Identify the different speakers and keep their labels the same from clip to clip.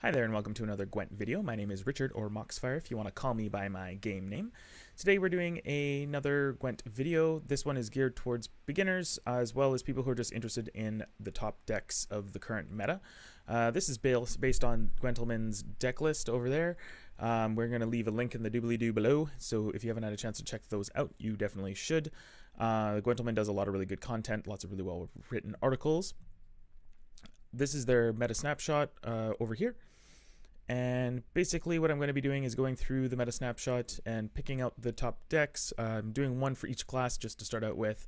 Speaker 1: Hi there and welcome to another Gwent video. My name is Richard, or Moxfire if you want to call me by my game name. Today we're doing another Gwent video. This one is geared towards beginners as well as people who are just interested in the top decks of the current meta. This is based on Gwentlemen's deck list over there. We're going to leave a link in the doobly-doo below, so if you haven't had a chance to check those out, you definitely should. Gwentlemen does a lot of really good content, lots of really well written articles. This is their meta snapshot over here. And basically what I'm going to be doing is going through the meta snapshot and picking out the top decks. I'm doing one for each class just to start out with.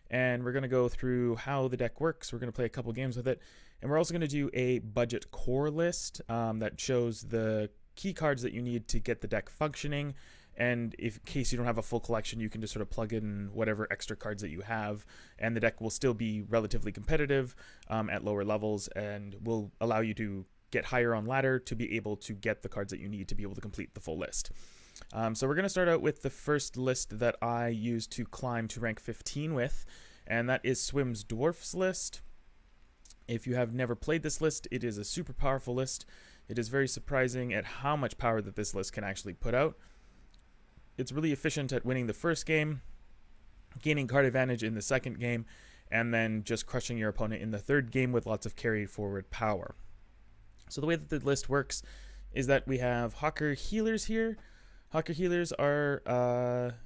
Speaker 1: And we're going to go through how the deck works. We're going to play a couple games with it. And we're also going to do a budget core list that shows the key cards that you need to get the deck functioning. And in case you don't have a full collection, you can just sort of plug in whatever extra cards that you have. And the deck will still be relatively competitive at lower levels and will allow you to get higher on ladder to be able to get the cards that you need to be able to complete the full list. So we're going to start out with the first list that I used to climb to rank 15 with, and that is Swim's Dorfs list. If you have never played this list, it is a super powerful list. It is very surprising at how much power that this list can actually put out. It's really efficient at winning the first game, gaining card advantage in the second game, and then just crushing your opponent in the third game with lots of carried forward power. So the way that the list works is that we have Hawker Healers here. Hawker Healers are,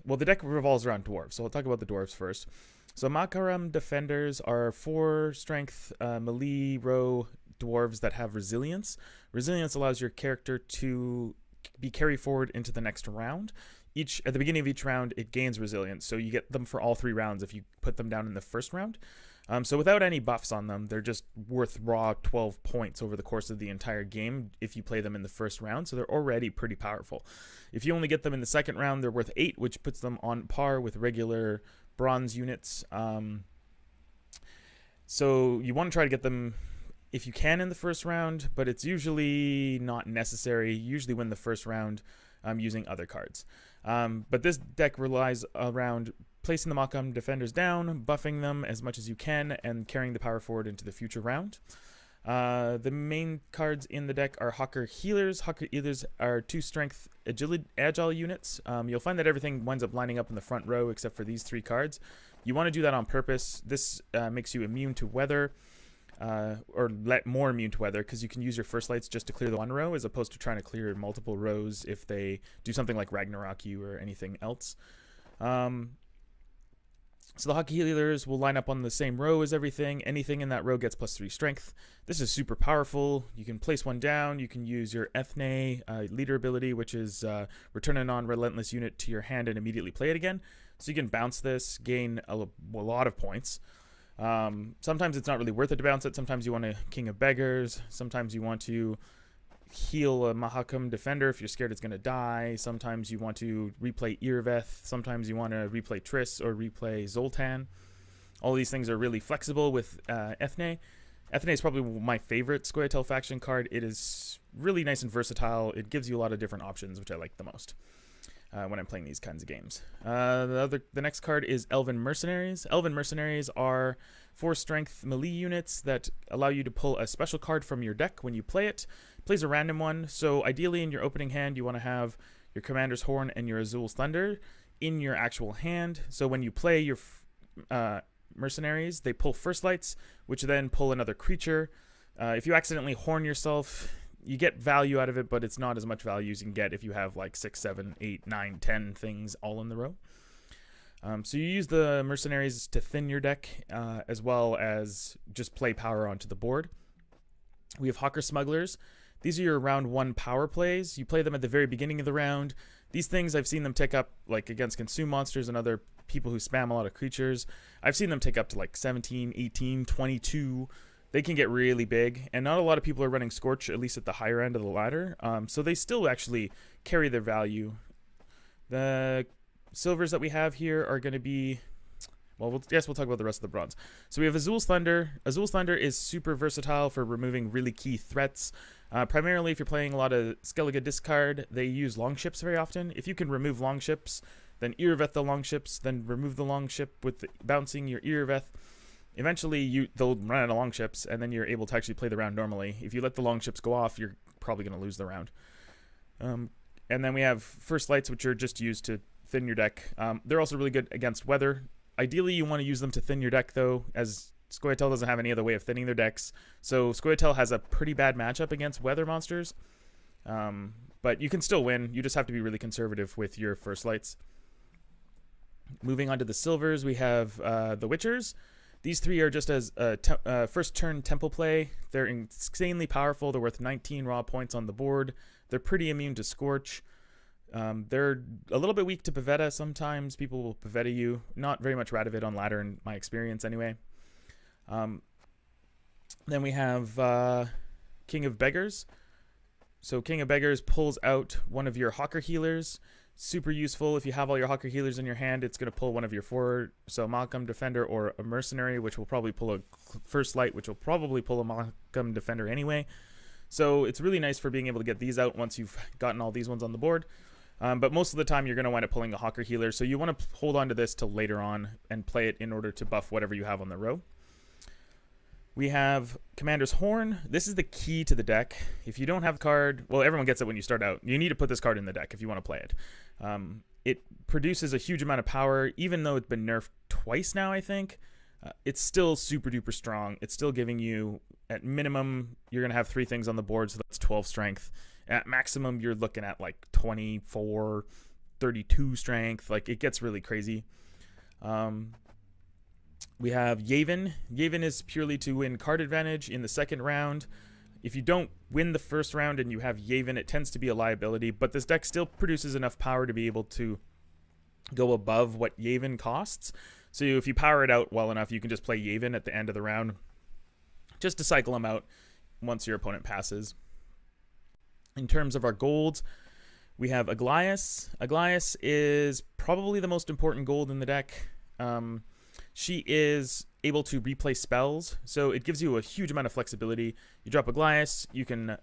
Speaker 1: well, the deck revolves around Dwarves, so I'll talk about the Dwarves first. So Makaram Defenders are 4 strength melee row Dwarves that have Resilience. Resilience allows your character to be carried forward into the next round. At the beginning of each round, it gains Resilience, so you get them for all 3 rounds if you put them down in the first round. So without any buffs on them, they're just worth raw 12 points over the course of the entire game if you play them in the first round, so they're already pretty powerful. If you only get them in the second round, they're worth 8, which puts them on par with regular bronze units. So you want to try to get them if you can in the first round, but it's usually not necessary. You usually win the first round using other cards. But this deck relies around placing the Makaram Defenders down, buffing them as much as you can, and carrying the power forward into the future round. The main cards in the deck are Hawker Healers. Hawker Healers are 2 strength agile units. You'll find that everything winds up lining up in the front row except for these 3 cards. You want to do that on purpose. This makes you immune to weather, or more immune to weather, because you can use your first lights just to clear the one row as opposed to trying to clear multiple rows if they do something like Ragnarok you or anything else. So the Hawker Healers will line up on the same row as everything. Anything in that row gets +3 strength. This is super powerful. You can place one down. You can use your Ethne leader ability, which is return a non-relentless unit to your hand and immediately play it again. So you can bounce this, gain a lot of points. Sometimes it's not really worth it to bounce it. Sometimes you want a King of Beggars. Sometimes you want to heal a Makaram Defender if you're scared it's going to die. Sometimes you want to replay Irveth. Sometimes you want to replay Triss or replay Zoltan. All these things are really flexible with Ethne. Ethne is probably my favorite scoia'tael faction card. It is really nice and versatile. It gives you a lot of different options, which I like the most when I'm playing these kinds of games. The next card is Elven Mercenaries. Elven Mercenaries are 4 strength melee units that allow you to pull a special card from your deck when you play it. It plays a random one, so ideally in your opening hand you want to have your Commander's Horn and your Azul's Thunder in your actual hand. So when you play your Mercenaries, they pull first lights, which then pull another creature. If you accidentally horn yourself, you get value out of it, but it's not as much value as you can get if you have like 6, 7, 8, 9, 10 things all in the row. So you use the Mercenaries to thin your deck, as well as just play power onto the board. We have Hawker Smugglers. These are your round 1 power plays. You play them at the very beginning of the round. These things, I've seen them take up, like against consume monsters and other people who spam a lot of creatures. I've seen them take up to like 17, 18, 22. They can get really big, and not a lot of people are running Scorch, at least at the higher end of the ladder, so they still actually carry their value. The silvers that we have here are going to be, well, we'll talk about the rest of the bronze. So we have Azul's Thunder. Azul's Thunder is super versatile for removing really key threats. Primarily, if you're playing a lot of Skellige discard, they use longships very often. If you can remove longships, then Irveth the longships, then remove the longship with bouncing your Irveth. eventually they'll run out of long ships, and then you're able to actually play the round normally. If you let the long ships go off, you're probably going to lose the round. And then we have first lights, which are just used to thin your deck. They're also really good against weather. Ideally, you want to use them to thin your deck, though, as scoia'tael doesn't have any other way of thinning their decks. So scoia'tael has a pretty bad matchup against weather monsters. But you can still win. You just have to be really conservative with your first lights. Moving on to the silvers, we have the Witchers. These three are just as first turn temple play. They're insanely powerful. They're worth 19 raw points on the board. They're pretty immune to Scorch. They're a little bit weak to Pavetta sometimes. People will Pavetta you. Not very much Radovid on ladder in my experience anyway. Then we have King of Beggars. So King of Beggars pulls out one of your Hawker Healers. Super useful. If you have all your Hawker Healers in your hand, it's going to pull one of your forward. So Malcolm Defender or a Mercenary, which will probably pull a First Light, which will probably pull a Malcolm Defender anyway. So it's really nice for being able to get these out once you've gotten all these ones on the board. But most of the time, you're going to wind up pulling a Hawker Healer. So you want to hold on to this till later on and play it in order to buff whatever you have on the row. We have Commander's Horn. This is the key to the deck. If you don't have the card, well, everyone gets it when you start out. You need to put this card in the deck if you want to play it. It produces a huge amount of power, even though it's been nerfed twice now, I think. It's still super duper strong. It's still giving you, at minimum, you're going to have 3 things on the board, so that's 12 strength. At maximum, you're looking at like 24, 32 strength. Like, it gets really crazy. We have Yavin. Yavin is purely to win card advantage in the second round. If you don't win the first round and you have Yavin, it tends to be a liability, but this deck still produces enough power to be able to go above what Yavin costs. So if you power it out well enough, you can just play Yavin at the end of the round just to cycle him out once your opponent passes. In terms of our golds, we have Aglaïs. Aglaïs is probably the most important gold in the deck. She is able to replay spells, so it gives you a huge amount of flexibility. You drop Aglaïs, you can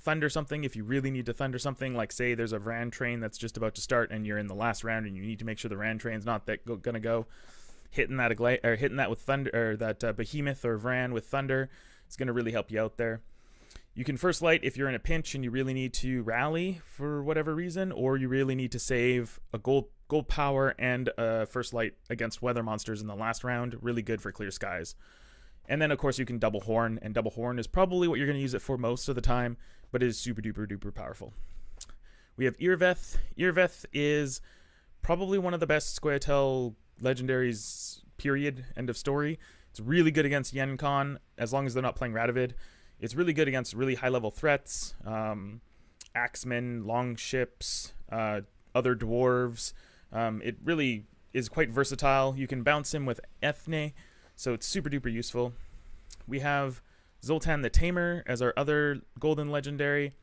Speaker 1: thunder something if you really need to thunder something, like say there's a Ran train that's just about to start and you're in the last round and you need to make sure the Ran train's not gonna go. Hitting that with thunder, or that Behemoth or Vran with thunder, is gonna really help you out there. You can first light if you're in a pinch and you really need to rally for whatever reason, or you really need to save a gold power and a first light against weather monsters in the last round. Really good for clear skies. And then of course you can double horn, and double horn is probably what you're going to use it for most of the time, but it is super duper duper powerful. We have Irveth. Irveth is probably one of the best scoia'tael legendaries, period, end of story. It's really good against Yenkon as long as they're not playing Radovid. It's really good against really high-level threats, axemen, long ships, other dwarves. It really is quite versatile. You can bounce him with Ethne, so it's super-duper useful. We have Zoltan the Tamer as our other golden legendary.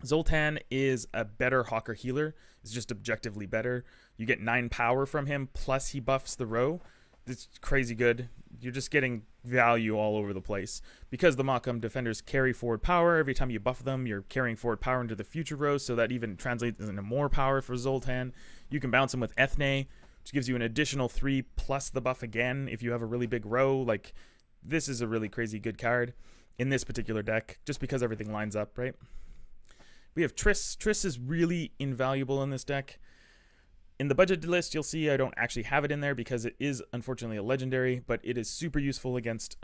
Speaker 1: Zoltan is a better Hawker Healer. It's just objectively better. You get 9 power from him, plus he buffs the row. It's crazy good. You're just getting value all over the place. Because the Malcolm Defenders carry forward power, every time you buff them, you're carrying forward power into the future rows, so that even translates into more power for Zoltan. You can bounce him with Ethne, which gives you an additional 3 plus the buff again if you have a really big row. Like, this is a really crazy good card in this particular deck, just because everything lines up, right? We have Triss. Triss is really invaluable in this deck. In the budget list, you'll see I don't actually have it in there because it is unfortunately a legendary, but it is super useful against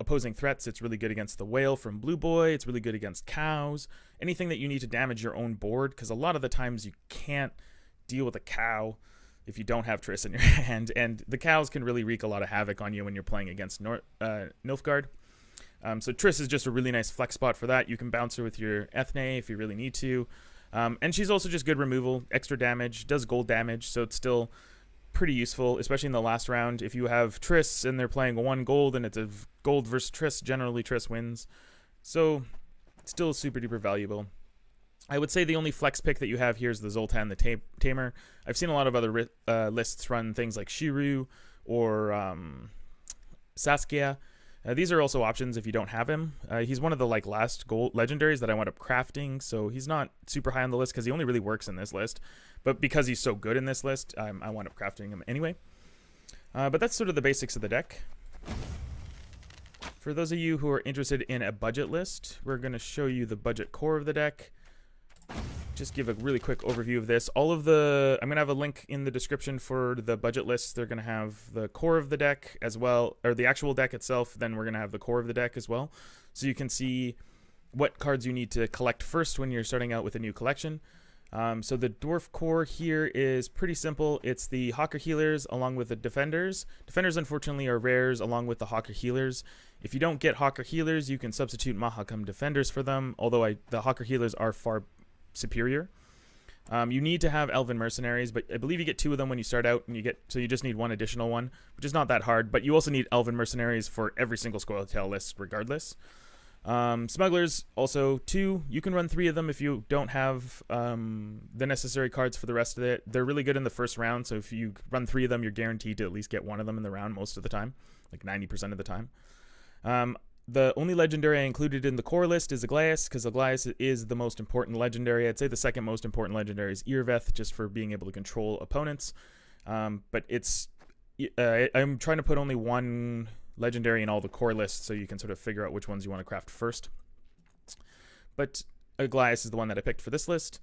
Speaker 1: opposing threats. It's really good against the whale from Blue Boy. It's really good against cows. Anything that you need to damage your own board, because a lot of the times you can't deal with a cow if you don't have Triss in your hand, and the cows can really wreak a lot of havoc on you when you're playing against Nilfgaard. So Triss is just a really nice flex spot for that. You can bounce her with your Ethne if you really need to. And she's also just good removal, extra damage, does gold damage, so it's still pretty useful, especially in the last round. If you have Triss and they're playing 1 gold and it's a gold versus Triss, generally Triss wins. So still super duper valuable. I would say the only flex pick that you have here is the Zoltan the Tamer. I've seen a lot of other lists run things like Shiru or Saskia. These are also options if you don't have him. He's one of the last gold legendaries that I wound up crafting, so he's not super high on the list because he only really works in this list. But because he's so good in this list, I wound up crafting him anyway. But that's sort of the basics of the deck. For those of you who are interested in a budget list, we're going to show you the budget core of the deck. Just give a really quick overview of this. I'm going to have a link in the description for the budget lists. They're going to have the core of the deck as well, or the actual deck itself. Then we're going to have the core of the deck as well. So you can see what cards you need to collect first when you're starting out with a new collection. So the Dwarf core here is pretty simple. It's the Hawker Healers along with the Defenders. Defenders, unfortunately, are rares along with the Hawker Healers. If you don't get Hawker Healers, you can substitute Mahakam Defenders for them, although the Hawker Healers are far superior. You need to have Elven Mercenaries, but I believe you get 2 of them when you start out, and so you just need 1 additional one, which is not that hard, but you also need Elven Mercenaries for every single scoia'tael list regardless. Smugglers, also 2. You can run 3 of them if you don't have the necessary cards for the rest of it. They're really good in the first round, so if you run 3 of them, you're guaranteed to at least get 1 of them in the round most of the time, like 90% of the time. The only legendary I included in the core list is Aglaïs, because Aglaïs is the most important legendary. I'd say the second most important legendary is Irveth, just for being able to control opponents. But I'm trying to put only 1 legendary in all the core lists, so you can sort of figure out which ones you want to craft first. But Aglaïs is the one that I picked for this list.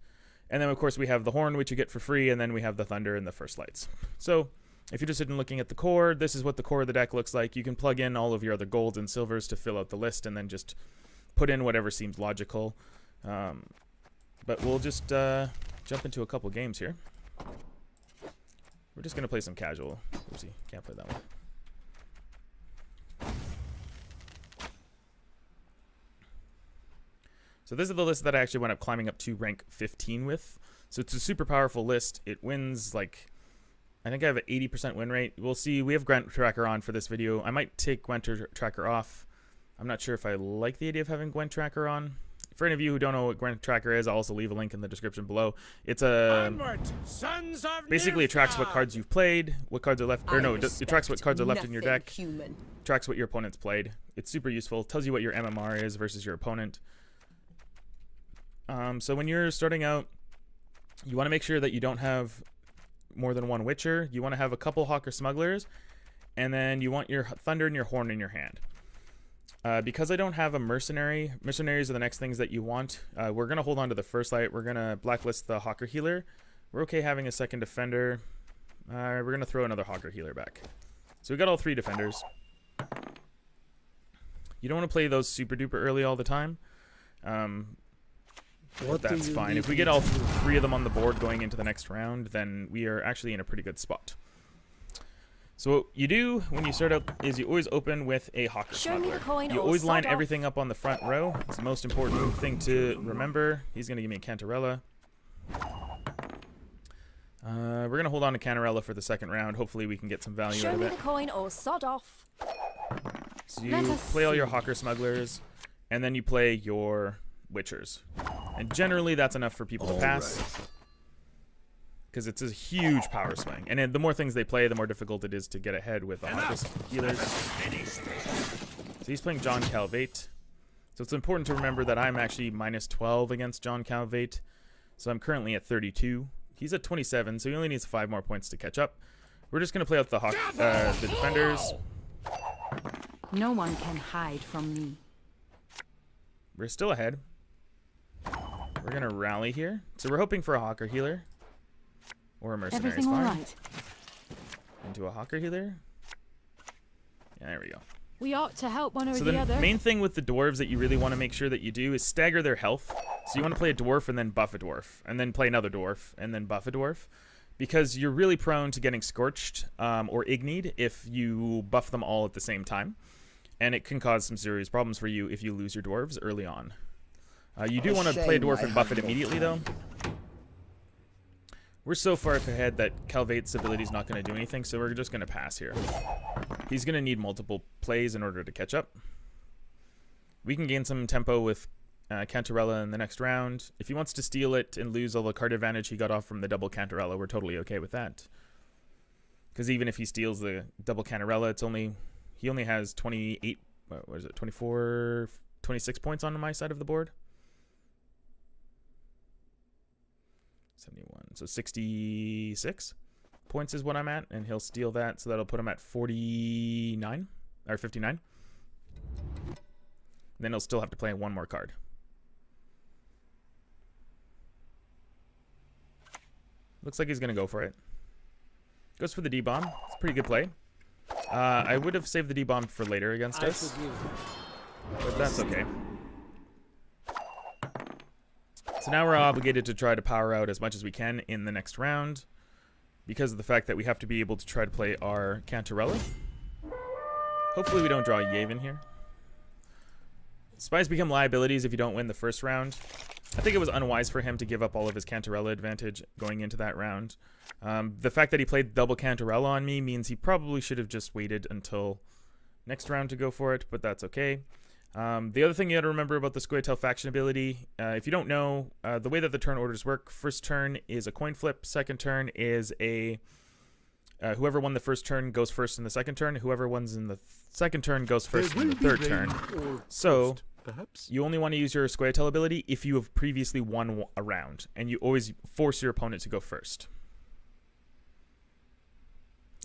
Speaker 1: And then, of course, we have the Horn, which you get for free, and then we have the Thunder and the First Lights. So if you're interested in looking at the core, this is what the core of the deck looks like. You can plug in all of your other golds and silvers to fill out the list, and then just put in whatever seems logical. But we'll just jump into a couple games here. We're just going to play some casual. Oopsie, can't play that one. So this is the list that I actually went up climbing up to rank 15 with. So it's a super powerful list. It wins, like, I think I have an 80% win rate. We'll see. We have Gwent Tracker on for this video. I might take Gwent Tracker off. I'm not sure if I like the idea of having Gwent Tracker on. For any of you who don't know what Gwent Tracker is, I'll also leave a link in the description below. It's basically it tracks what cards you've played, what cards are left, or no, it tracks what cards are left in your deck, tracks what your opponent's played. It's super useful. Tells you what your MMR is versus your opponent. So when you're starting out, you want to make sure that you don't have more than 1 Witcher. You want to have a couple Hawker Smugglers, and then you want your Thunder and your Horn in your hand. Because I don't have a Mercenary, Mercenaries are the next things that you want. We're going to hold on to the First Light. We're going to blacklist the Hawker Healer. We're okay having a second Defender. We're going to throw another Hawker Healer back. So we got all 3 Defenders. You don't want to play those super duper early all the time. That's fine. If we get all 3 of them on the board going into the next round, then we are actually in a pretty good spot. So what you do when you start out is you always open with a Hawker Smuggler. You always line everything up on the front row. It's the most important thing to remember. He's going to give me a Cantarella. We're going to hold on to Cantarella for the second round. Hopefully we can get some value out of it.
Speaker 2: The coin or sod off.
Speaker 1: So you play all your Hawker Smugglers, and then you play your Witchers. And generally that's enough for people to pass, because it's a huge power swing. And the more things they play, the more difficult it is to get ahead with the Hawker Healers. So he's playing John Calvate. So it's important to remember that I'm actually minus 12 against John Calvate. So I'm currently at 32. He's at 27, so he only needs 5 more points to catch up. We're just going to play out the Defenders.
Speaker 2: No one can hide from me.
Speaker 1: We're still ahead. We're going to rally here. So we're hoping for a Hawker Healer. Or a Mercenary is fine. Right. Into a Hawker Healer. Yeah, there we go.
Speaker 2: We ought to help one or
Speaker 1: so
Speaker 2: the other.
Speaker 1: The main thing with the Dwarves that you really want to make sure that you do is stagger their health. So you want to play a Dwarf and then buff a Dwarf. And then play another Dwarf and then buff a Dwarf. Because you're really prone to getting Scorched or Ignied if you buff them all at the same time. And it can cause some serious problems for you if you lose your Dwarves early on. You do want to play a Dwarf and buff it immediately, though. We're so far ahead that Calvate's ability is not going to do anything, so we're just going to pass here. He's going to need multiple plays in order to catch up. We can gain some tempo with Cantarella in the next round. If he wants to steal it and lose all the card advantage he got off from the double Cantarella, we're totally okay with that. Because even if he steals the double Cantarella, he only has 28, what is it, 24, 26 points on my side of the board. 71, so 66 points is what I'm at, and he'll steal that, so that'll put him at 49. or 59. Then he'll still have to play one more card. Looks like he's going to go for it. Goes for the D-bomb. It's a pretty good play. I would have saved the D-bomb for later against us, but that's okay. So now we're obligated to try to power out as much as we can in the next round because of the fact that we have to be able to try to play our Cantarella. Hopefully we don't draw a Yavin here. Spies become liabilities if you don't win the first round. I think it was unwise for him to give up all of his Cantarella advantage going into that round. The fact that he played double Cantarella on me means he probably should have just waited until next round to go for it, but that's okay. The other thing you got to remember about the scoia'tael faction ability, if you don't know, the way that the turn orders work, first turn is a coin flip, second turn is a... whoever won the first turn goes first in the second turn, whoever wins in the second turn goes first in the third turn. So... perhaps you only want to use your scoia'tael ability if you have previously won a round, and you always force your opponent to go first.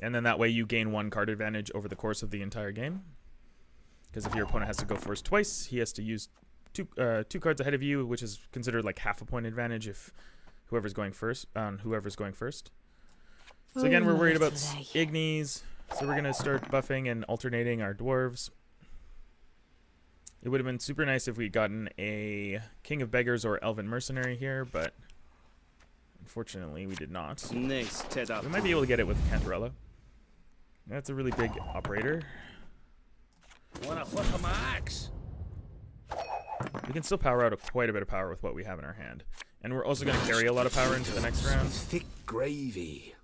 Speaker 1: And then that way you gain one card advantage over the course of the entire game. Because if your opponent has to go first twice, he has to use two cards ahead of you, which is considered like half a point advantage if whoever's going first. So again, we're worried about Ignis, so we're gonna start buffing and alternating our dwarves. It would have been super nice if we'd gotten a King of Beggars or Elven Mercenary here, but unfortunately we did not. We might be able to get it with Cantarella. That's a really big operator. We can still power out quite a bit of power with what we have in our hand. And we're also going to carry a lot of power into the next round.
Speaker 3: Thick gravy.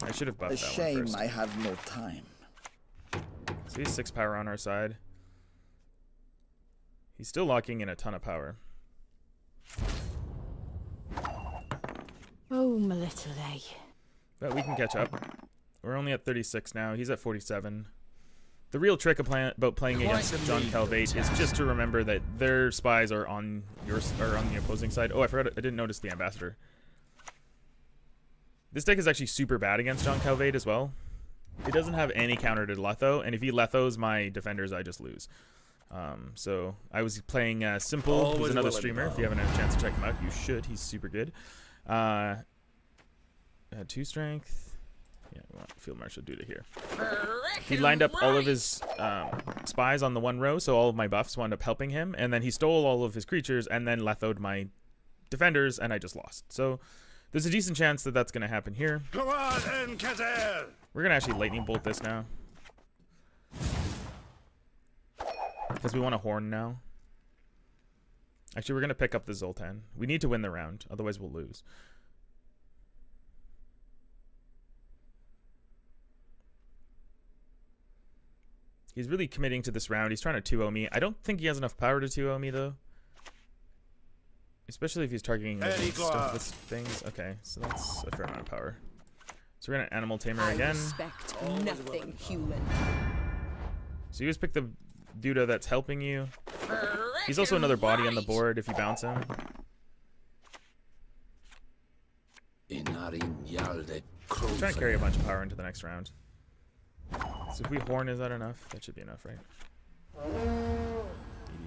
Speaker 1: I should have buffed that one
Speaker 3: shame
Speaker 1: first.
Speaker 3: I have no time.
Speaker 1: So he's 6 power on our side. He's still locking in a ton of power.
Speaker 2: Oh, my little leg.
Speaker 1: But we can catch up. We're only at 36 now. He's at 47. The real trick about playing against John Calvate is just to remember that their spies are on the opposing side. Oh, I forgot. I didn't notice the ambassador. This deck is actually super bad against John Calvate as well. It doesn't have any counter to Letho, and if he Lethos my defenders, I just lose. So I was playing Simple, who's another streamer. If you haven't had a chance to check him out, you should. He's super good. Had 2 strength. Yeah, we want Field Marshal Duda here. He lined up all of his spies on the one row, so all of my buffs wound up helping him, and then he stole all of his creatures and then Letho'd my defenders, and I just lost. So there's a decent chance that that's going to happen here. We're going to actually Lightning Bolt this now. Because we want a Horn now. Actually, we're going to pick up the Zoltan. We need to win the round, otherwise we'll lose. He's really committing to this round. He's trying to 2-0 me. I don't think he has enough power to 2-0 me, though. Especially if he's targeting stuff with things. Okay, so that's a fair amount of power. So we're going to Animal Tamer again.
Speaker 4: Respect nothing human.
Speaker 1: So you just pick the Duda that's helping you. He's also another body on the board if you bounce him. He's trying to carry a bunch of power into the next round. So if we Horn, is that enough? That should be enough, right?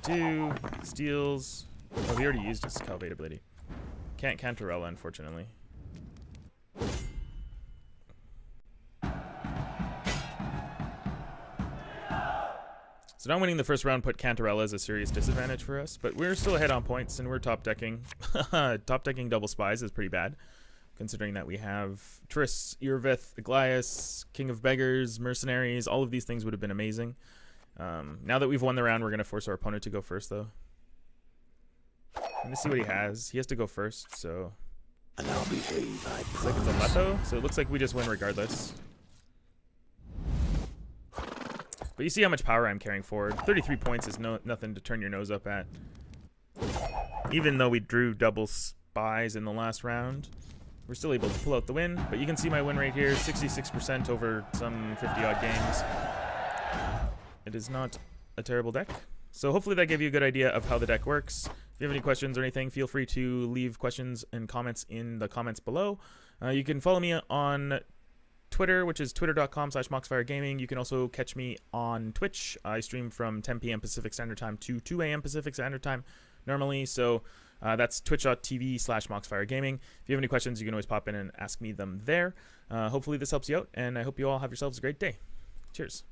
Speaker 1: 82, steals. Oh, he already used his Calvate ability. Can't Cantarella, unfortunately. So not winning the first round put Cantarella as a serious disadvantage for us, but we're still ahead on points and we're top decking. Top decking double spies is pretty bad, considering that we have Triss, Irvith, Aglias, King of Beggars, Mercenaries. All of these things would have been amazing. Now that we've won the round, we're going to force our opponent to go first, though. Let me see what he has. He has to go first, so...
Speaker 3: And I'll behave, I
Speaker 1: looks like it's a Letho, so it looks like we just win regardless. But you see how much power I'm carrying forward. 33 points is nothing to turn your nose up at. Even though we drew double spies in the last round, we're still able to pull out the win. But you can see my win rate here, 66% over some 50-odd games. It is not a terrible deck. So hopefully that gave you a good idea of how the deck works. If you have any questions or anything, feel free to leave questions and comments in the comments below. You can follow me on Twitter, which is twitter.com/moxfiregaming. You can also catch me on Twitch. I stream from 10 p.m. Pacific Standard Time to 2 a.m. Pacific Standard Time normally. So that's twitch.tv/moxfiregaming. If you have any questions, you can always pop in and ask me them there. Hopefully this helps you out, and I hope you all have yourselves a great day. Cheers.